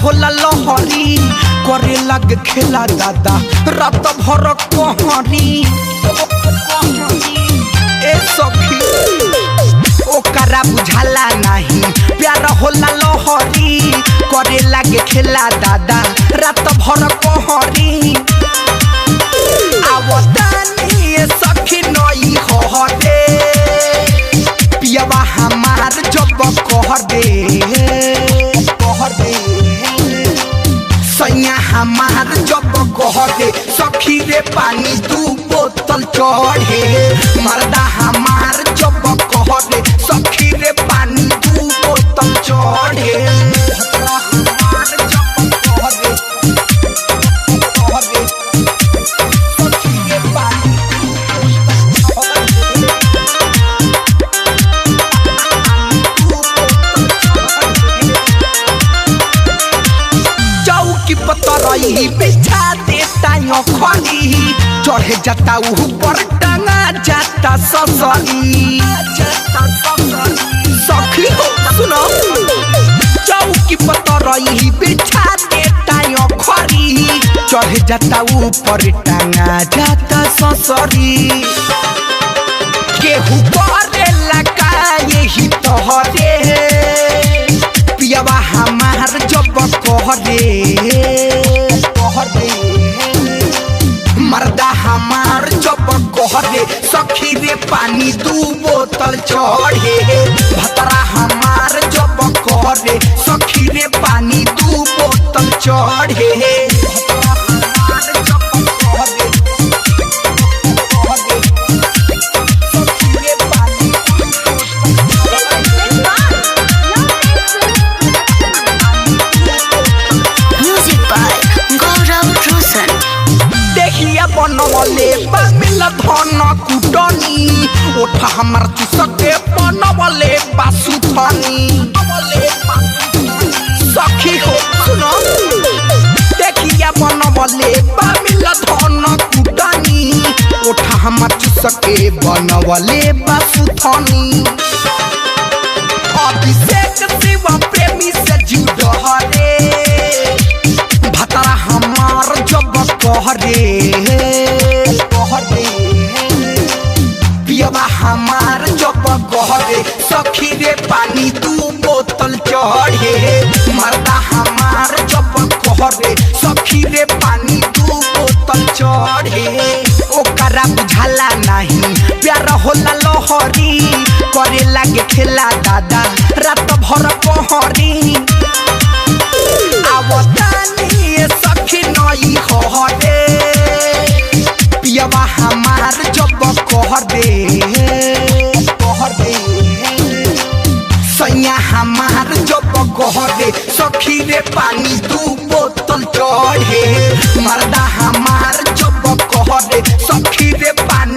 होला लहरी करे लग खेला दादा रात भर कहरी ए सखी ओकरा बुझाला नहीं प्यार होला लहरी करे लगे खेला दादा रात भर कहरी आवतानी सखी नई हरे पियावा हमार जब कह दे सैया हमार जब कह दे सखी रे पानी 2 बोतल चढ़े मर्दा हमार जब कह दे सखी रे पानी 2 बोतल चढ़े बिछा देता खली चढ़े जाता ऊपर टंगा जाता ससरी सखी हो सुनो चौकी पतर बिछा देता खली चढ़े जाता ऊपर टंगा जाता ससरी केहू करे लगा यही तोहरे पियावा हमार जब कह दे मर्दा हमार जब कह दे सखी रे पानी 2 बोतल चढ़े भतरा हमार जब कह दे सखी रे पानी 2 बोतल चढ़े बनवले मिल धन कुटनी ओठा हमार चुसके बनवले बासुथनी सखी हो सुनो देखिया बनवले मिल धन कुटनी ओठा हमार चुसके बनवले बासुथनी अभिषेक शिव प्रेमी से जुड़ रे भतरा हमार जब कह रे पियावा हमार जब कह रे सखी रे पानी 2 बोतल चढ़े मर्दा हमार जब कह रे सखी रे पानी 2 बोतल चढ़े ओकरा बुझाला नहीं प्यार होला लहरी करे लगे खेला दादा रात भर कहरी आवतानी सखी नई हरे पियावा हमार जब कह दे सैया हमार जब कह दे सखी रे पानी 2 बोतल चढ़े मर्दा हमार जब कह दे सखी रे पानी